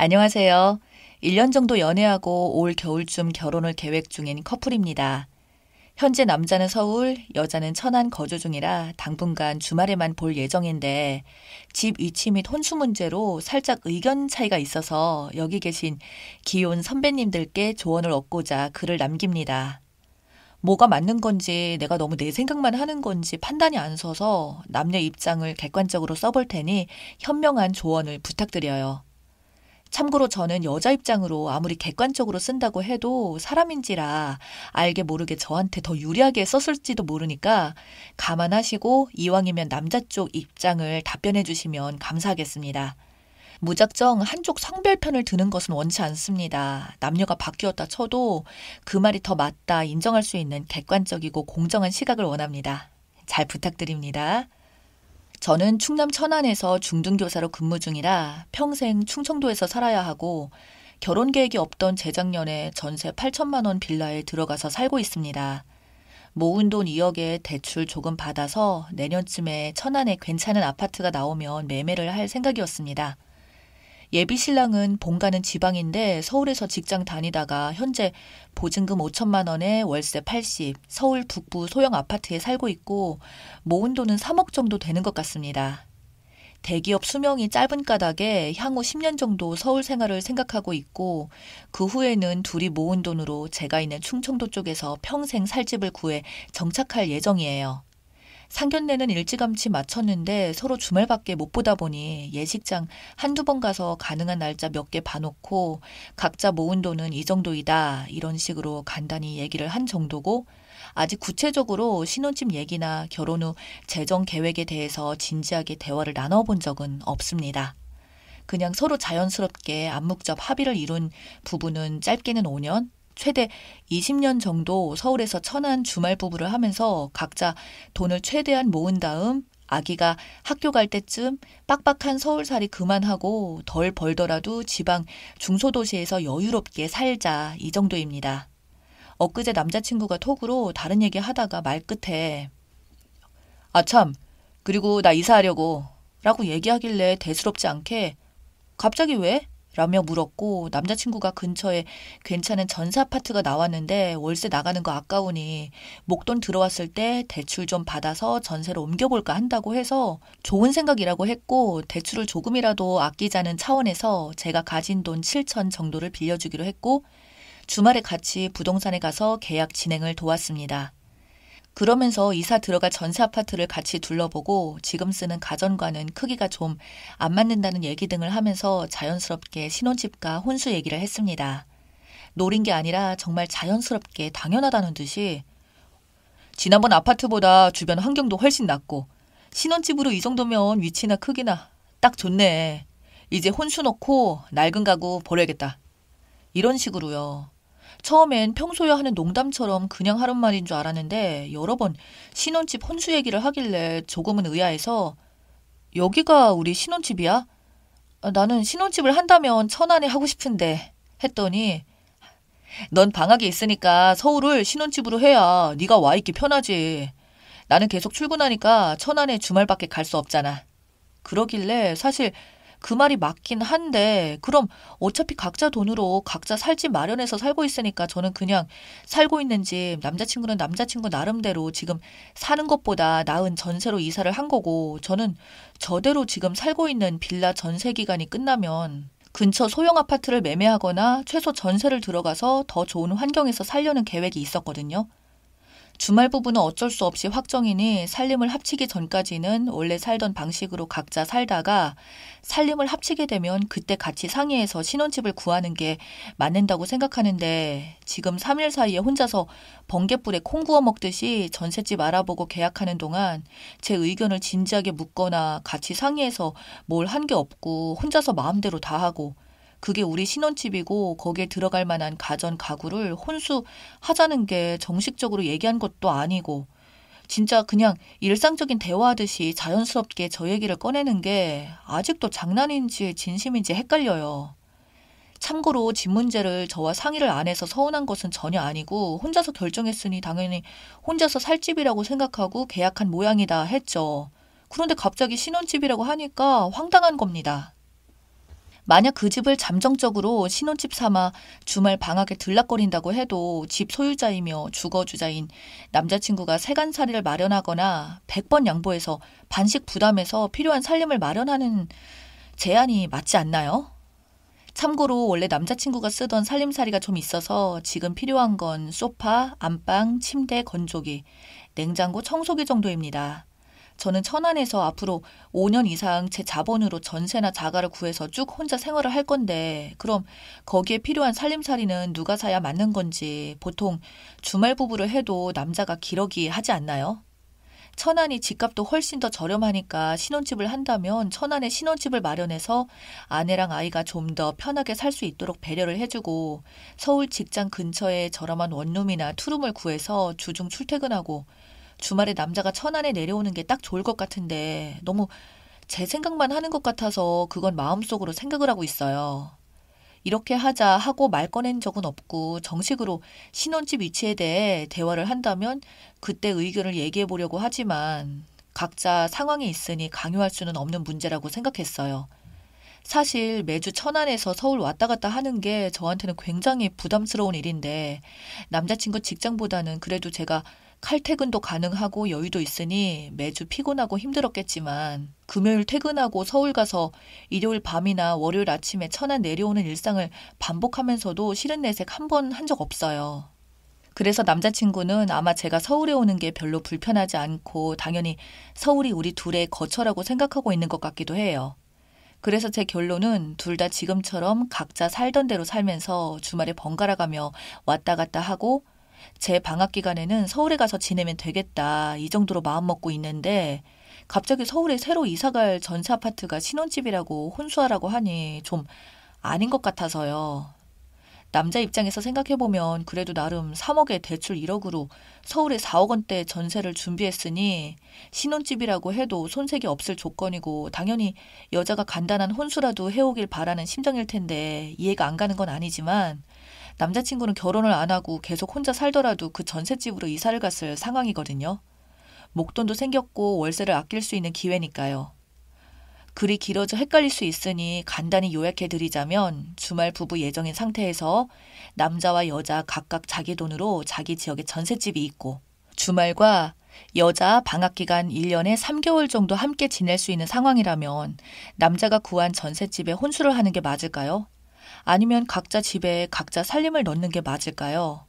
안녕하세요. 1년 정도 연애하고 올 겨울쯤 결혼을 계획 중인 커플입니다. 현재 남자는 서울, 여자는 천안 거주 중이라 당분간 주말에만 볼 예정인데 집 위치 및 혼수 문제로 살짝 의견 차이가 있어서 여기 계신 기혼 선배님들께 조언을 얻고자 글을 남깁니다. 뭐가 맞는 건지 내가 너무 내 생각만 하는 건지 판단이 안 서서 남녀 입장을 객관적으로 써볼 테니 현명한 조언을 부탁드려요. 참고로 저는 여자 입장으로 아무리 객관적으로 쓴다고 해도 사람인지라 알게 모르게 저한테 더 유리하게 썼을지도 모르니까 감안하시고 이왕이면 남자 쪽 입장을 답변해 주시면 감사하겠습니다. 무작정 한쪽 성별편을 드는 것은 원치 않습니다. 남녀가 바뀌었다 쳐도 그 말이 더 맞다 인정할 수 있는 객관적이고 공정한 시각을 원합니다. 잘 부탁드립니다. 저는 충남 천안에서 중등교사로 근무 중이라 평생 충청도에서 살아야 하고 결혼 계획이 없던 재작년에 전세 8천만 원 빌라에 들어가서 살고 있습니다. 모은 돈 2억에 대출 조금 받아서 내년쯤에 천안에 괜찮은 아파트가 나오면 매매를 할 생각이었습니다. 예비 신랑은 본가는 지방인데 서울에서 직장 다니다가 현재 보증금 5천만 원에 월세 80, 서울 북부 소형 아파트에 살고 있고 모은 돈은 3억 정도 되는 것 같습니다. 대기업 수명이 짧은 까닭에 향후 10년 정도 서울 생활을 생각하고 있고 그 후에는 둘이 모은 돈으로 제가 있는 충청도 쪽에서 평생 살 집을 구해 정착할 예정이에요. 상견례는 일찌감치 마쳤는데 서로 주말밖에 못 보다 보니 예식장 한두 번 가서 가능한 날짜 몇 개 봐놓고 각자 모은 돈은 이 정도이다 이런 식으로 간단히 얘기를 한 정도고 아직 구체적으로 신혼집 얘기나 결혼 후 재정 계획에 대해서 진지하게 대화를 나눠본 적은 없습니다. 그냥 서로 자연스럽게 암묵적 합의를 이룬 부부는 짧게는 5년, 최대 20년 정도 서울에서 천안 주말 부부를 하면서 각자 돈을 최대한 모은 다음 아기가 학교 갈 때쯤 빡빡한 서울살이 그만하고 덜 벌더라도 지방 중소도시에서 여유롭게 살자 이 정도입니다. 엊그제 남자친구가 톡으로 다른 얘기 하다가 말끝에 참, 그리고 나 이사하려고 라고 얘기하길래 대수롭지 않게 갑자기 왜? 라며 물었고 남자친구가 근처에 괜찮은 전세 아파트가 나왔는데 월세 나가는 거 아까우니 목돈 들어왔을 때 대출 좀 받아서 전세로 옮겨볼까 한다고 해서 좋은 생각이라고 했고 대출을 조금이라도 아끼자는 차원에서 제가 가진 돈 7천 정도를 빌려주기로 했고 주말에 같이 부동산에 가서 계약 진행을 도왔습니다. 그러면서 이사 들어갈 전세 아파트를 같이 둘러보고 지금 쓰는 가전과는 크기가 좀 안 맞는다는 얘기 등을 하면서 자연스럽게 신혼집과 혼수 얘기를 했습니다. 노린 게 아니라 정말 자연스럽게 당연하다는 듯이 지난번 아파트보다 주변 환경도 훨씬 낫고 신혼집으로 이 정도면 위치나 크기나 딱 좋네. 이제 혼수 넣고 낡은 가구 버려야겠다. 이런 식으로요. 처음엔 평소에 하는 농담처럼 그냥 하는 말인 줄 알았는데 여러 번 신혼집 혼수 얘기를 하길래 조금은 의아해서 여기가 우리 신혼집이야? 나는 신혼집을 한다면 천안에 하고 싶은데 했더니 넌 방학에 있으니까 서울을 신혼집으로 해야 네가 와 있기 편하지. 나는 계속 출근하니까 천안에 주말밖에 갈 수 없잖아. 그러길래 사실 그 말이 맞긴 한데 그럼 어차피 각자 돈으로 각자 살 집 마련해서 살고 있으니까 저는 그냥 살고 있는 집 남자친구는 남자친구 나름대로 지금 사는 것보다 나은 전세로 이사를 한 거고 저는 저대로 지금 살고 있는 빌라 전세 기간이 끝나면 근처 소형 아파트를 매매하거나 최소 전세를 들어가서 더 좋은 환경에서 살려는 계획이 있었거든요. 주말 부부는 어쩔 수 없이 확정이니 살림을 합치기 전까지는 원래 살던 방식으로 각자 살다가 살림을 합치게 되면 그때 같이 상의해서 신혼집을 구하는 게 맞는다고 생각하는데 지금 3일 사이에 혼자서 번갯불에 콩 구워 먹듯이 전셋집 알아보고 계약하는 동안 제 의견을 진지하게 묻거나 같이 상의해서 뭘 한 게 없고 혼자서 마음대로 다 하고 그게 우리 신혼집이고 거기에 들어갈 만한 가전 가구를 혼수하자는 게 정식적으로 얘기한 것도 아니고 진짜 그냥 일상적인 대화하듯이 자연스럽게 저 얘기를 꺼내는 게 아직도 장난인지 진심인지 헷갈려요. 참고로 집 문제를 저와 상의를 안 해서 서운한 것은 전혀 아니고 혼자서 결정했으니 당연히 혼자서 살 집이라고 생각하고 계약한 모양이다 했죠. 그런데 갑자기 신혼집이라고 하니까 황당한 겁니다. 만약 그 집을 잠정적으로 신혼집 삼아 주말 방학에 들락거린다고 해도 집 소유자이며 주거주자인 남자친구가 세간살이를 마련하거나 100번 양보해서 반씩 부담해서 필요한 살림을 마련하는 제안이 맞지 않나요? 참고로 원래 남자친구가 쓰던 살림살이가 좀 있어서 지금 필요한 건 소파, 안방, 침대, 건조기, 냉장고, 청소기 정도입니다. 저는 천안에서 앞으로 5년 이상 제 자본으로 전세나 자가를 구해서 쭉 혼자 생활을 할 건데, 그럼 거기에 필요한 살림살이는 누가 사야 맞는 건지 보통 주말 부부를 해도 남자가 기러기 하지 않나요? 천안이 집값도 훨씬 더 저렴하니까 신혼집을 한다면 천안에 신혼집을 마련해서 아내랑 아이가 좀 더 편하게 살 수 있도록 배려를 해주고 서울 직장 근처에 저렴한 원룸이나 투룸을 구해서 주중 출퇴근하고 주말에 남자가 천안에 내려오는 게 딱 좋을 것 같은데 너무 제 생각만 하는 것 같아서 그건 마음속으로 생각을 하고 있어요. 이렇게 하자 하고 말 꺼낸 적은 없고 정식으로 신혼집 위치에 대해 대화를 한다면 그때 의견을 얘기해 보려고 하지만 각자 상황이 있으니 강요할 수는 없는 문제라고 생각했어요. 사실 매주 천안에서 서울 왔다 갔다 하는 게 저한테는 굉장히 부담스러운 일인데 남자친구 직장보다는 그래도 제가 칼퇴근도 가능하고 여유도 있으니 매주 피곤하고 힘들었겠지만 금요일 퇴근하고 서울 가서 일요일 밤이나 월요일 아침에 천안 내려오는 일상을 반복하면서도 싫은 내색 한 번 한 적 없어요. 그래서 남자친구는 아마 제가 서울에 오는 게 별로 불편하지 않고 당연히 서울이 우리 둘의 거처라고 생각하고 있는 것 같기도 해요. 그래서 제 결론은 둘 다 지금처럼 각자 살던 대로 살면서 주말에 번갈아 가며 왔다 갔다 하고 제 방학 기간에는 서울에 가서 지내면 되겠다 이 정도로 마음먹고 있는데 갑자기 서울에 새로 이사갈 전세 아파트가 신혼집이라고 혼수하라고 하니 좀 아닌 것 같아서요. 남자 입장에서 생각해보면 그래도 나름 3억에 대출 1억으로 서울에 4억 원대 전세를 준비했으니 신혼집이라고 해도 손색이 없을 조건이고 당연히 여자가 간단한 혼수라도 해오길 바라는 심정일 텐데 이해가 안 가는 건 아니지만 남자친구는 결혼을 안 하고 계속 혼자 살더라도 그 전셋집으로 이사를 갔을 상황이거든요. 목돈도 생겼고 월세를 아낄 수 있는 기회니까요. 글이 길어져 헷갈릴 수 있으니 간단히 요약해 드리자면 주말 부부 예정인 상태에서 남자와 여자 각각 자기 돈으로 자기 지역에 전셋집이 있고 주말과 여자 방학기간 1년에 3개월 정도 함께 지낼 수 있는 상황이라면 남자가 구한 전셋집에 혼수를 하는 게 맞을까요? 아니면 각자 집에 각자 살림을 넣는 게 맞을까요?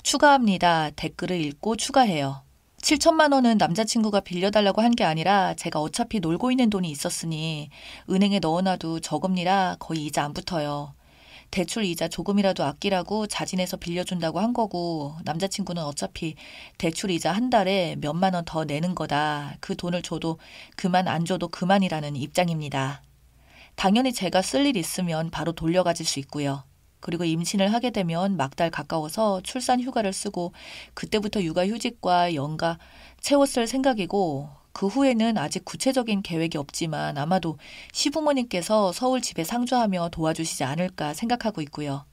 추가합니다. 댓글을 읽고 추가해요. 7천만 원은 남자친구가 빌려달라고 한 게 아니라 제가 어차피 놀고 있는 돈이 있었으니 은행에 넣어놔도 저금리라 거의 이자 안 붙어요. 대출 이자 조금이라도 아끼라고 자진해서 빌려준다고 한 거고 남자친구는 어차피 대출 이자 한 달에 몇만 원 더 내는 거다. 그 돈을 줘도 그만 안 줘도 그만이라는 입장입니다. 당연히 제가 쓸 일 있으면 바로 돌려가질 수 있고요. 그리고 임신을 하게 되면 막달 가까워서 출산 휴가를 쓰고 그때부터 육아휴직과 연가 채웠을 생각이고 그 후에는 아직 구체적인 계획이 없지만 아마도 시부모님께서 서울 집에 상주하며 도와주시지 않을까 생각하고 있고요.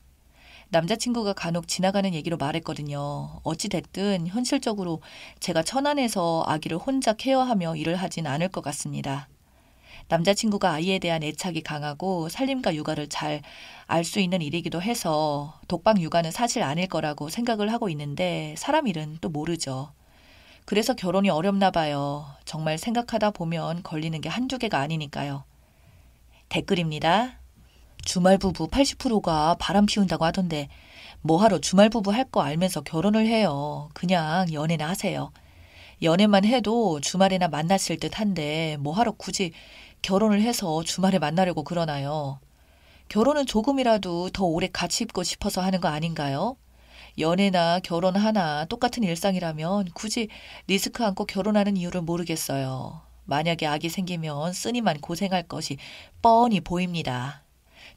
남자친구가 간혹 지나가는 얘기로 말했거든요. 어찌됐든 현실적으로 제가 천안에서 아기를 혼자 케어하며 일을 하진 않을 것 같습니다. 남자친구가 아이에 대한 애착이 강하고 살림과 육아를 잘 알 수 있는 일이기도 해서 독박 육아는 사실 아닐 거라고 생각을 하고 있는데 사람 일은 또 모르죠. 그래서 결혼이 어렵나 봐요. 정말 생각하다 보면 걸리는 게 한두 개가 아니니까요. 댓글입니다. 주말 부부 80%가 바람 피운다고 하던데 뭐하러 주말 부부 할 거 알면서 결혼을 해요. 그냥 연애나 하세요. 연애만 해도 주말에나 만났을 듯한데 뭐하러 굳이 결혼을 해서 주말에 만나려고 그러나요? 결혼은 조금이라도 더 오래 같이 있고 싶어서 하는 거 아닌가요? 연애나 결혼 하나 똑같은 일상이라면 굳이 리스크 안고 결혼하는 이유를 모르겠어요. 만약에 아기 생기면 쓰니만 고생할 것이 뻔히 보입니다.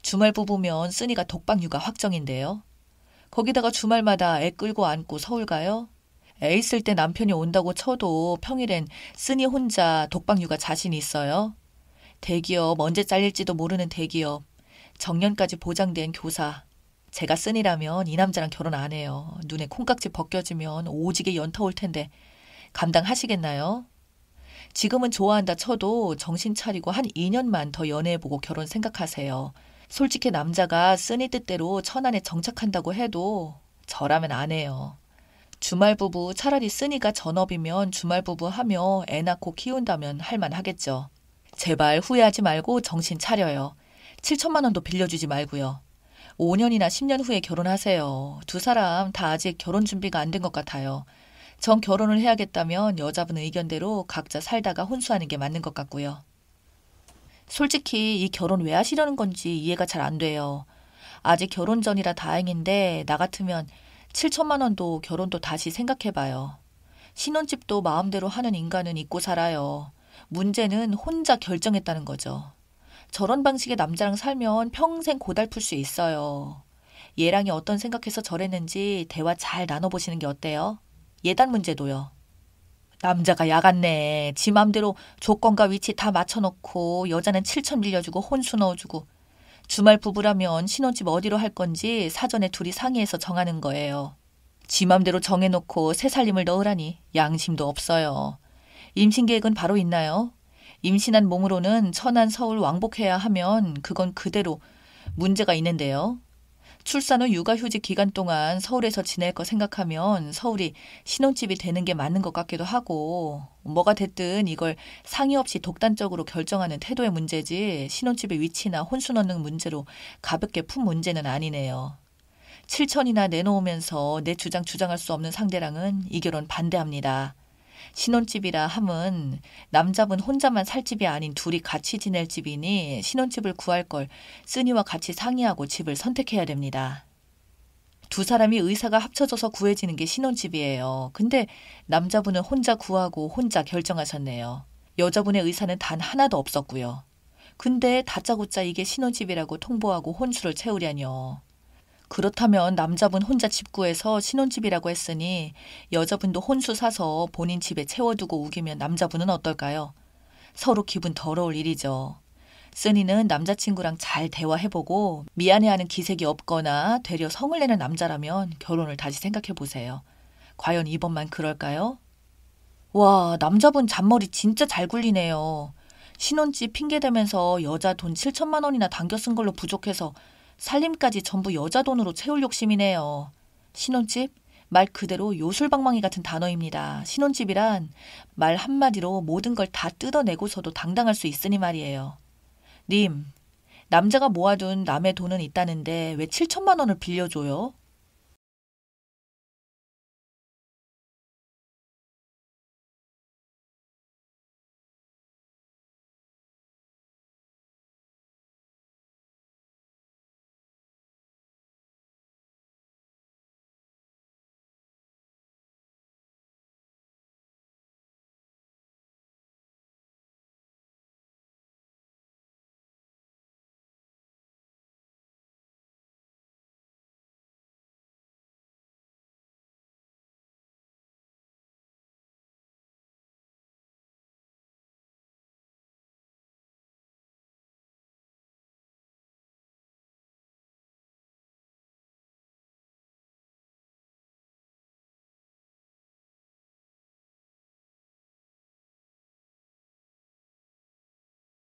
주말 부부면 쓰니가 독박 육아 확정인데요. 거기다가 주말마다 애 끌고 안고 서울 가요? 애 있을 때 남편이 온다고 쳐도 평일엔 쓰니 혼자 독박 육아 자신 있어요? 대기업, 언제 잘릴지도 모르는 대기업, 정년까지 보장된 교사. 제가 쓰니라면 이 남자랑 결혼 안 해요. 눈에 콩깍지 벗겨지면 오지게 연타 올 텐데 감당하시겠나요? 지금은 좋아한다 쳐도 정신 차리고 한 2년만 더 연애해보고 결혼 생각하세요. 솔직히 남자가 쓰니 뜻대로 천안에 정착한다고 해도 저라면 안 해요. 주말부부 차라리 쓰니가 전업이면 주말부부 하며 애 낳고 키운다면 할만하겠죠. 제발 후회하지 말고 정신 차려요. 7천만 원도 빌려주지 말고요. 5년이나 10년 후에 결혼하세요. 두 사람 다 아직 결혼 준비가 안 된 것 같아요. 전 결혼을 해야겠다면 여자분 의견대로 각자 살다가 혼수하는 게 맞는 것 같고요. 솔직히 이 결혼 왜 하시려는 건지 이해가 잘 안 돼요. 아직 결혼 전이라 다행인데 나 같으면 7천만 원도 결혼도 다시 생각해봐요. 신혼집도 마음대로 하는 인간은 잊고 살아요. 문제는 혼자 결정했다는 거죠. 저런 방식의 남자랑 살면 평생 고달플 수 있어요. 얘랑이 어떤 생각해서 저랬는지 대화 잘 나눠보시는 게 어때요? 예단 문제도요. 남자가 야같네. 지 맘대로 조건과 위치 다 맞춰놓고 여자는 7천 빌려주고 혼수 넣어주고 주말 부부라면 신혼집 어디로 할 건지 사전에 둘이 상의해서 정하는 거예요. 지 맘대로 정해놓고 새 살림을 넣으라니 양심도 없어요. 임신 계획은 바로 있나요? 임신한 몸으로는 천안 서울 왕복해야 하면 그건 그대로 문제가 있는데요. 출산 후 육아휴직 기간 동안 서울에서 지낼 거 생각하면 서울이 신혼집이 되는 게 맞는 것 같기도 하고 뭐가 됐든 이걸 상의 없이 독단적으로 결정하는 태도의 문제지 신혼집의 위치나 혼수 넣는 문제로 가볍게 푼 문제는 아니네요. 7천이나 내놓으면서 내 주장 주장할 수 없는 상대랑은 이 결혼 반대합니다. 신혼집이라 함은 남자분 혼자만 살 집이 아닌 둘이 같이 지낼 집이니 신혼집을 구할 걸 쓰니와 같이 상의하고 집을 선택해야 됩니다. 두 사람이 의사가 합쳐져서 구해지는 게 신혼집이에요. 근데 남자분은 혼자 구하고 혼자 결정하셨네요. 여자분의 의사는 단 하나도 없었고요. 근데 다짜고짜 이게 신혼집이라고 통보하고 혼수를 채우려뇨. 그렇다면 남자분 혼자 집 구해서 신혼집이라고 했으니 여자분도 혼수 사서 본인 집에 채워두고 우기면 남자분은 어떨까요? 서로 기분 더러울 일이죠. 쓰니는 남자친구랑 잘 대화해보고 미안해하는 기색이 없거나 되려 성을 내는 남자라면 결혼을 다시 생각해보세요. 과연 이번만 그럴까요? 와, 남자분 잔머리 진짜 잘 굴리네요. 신혼집 핑계대면서 여자 돈 7천만 원이나 당겨 쓴 걸로 부족해서 살림까지 전부 여자 돈으로 채울 욕심이네요. 신혼집? 말 그대로 요술방망이 같은 단어입니다. 신혼집이란 말 한마디로 모든 걸 다 뜯어내고서도 당당할 수 있으니 말이에요. 님, 남자가 모아둔 남의 돈은 있다는데 왜 7천만 원을 빌려줘요?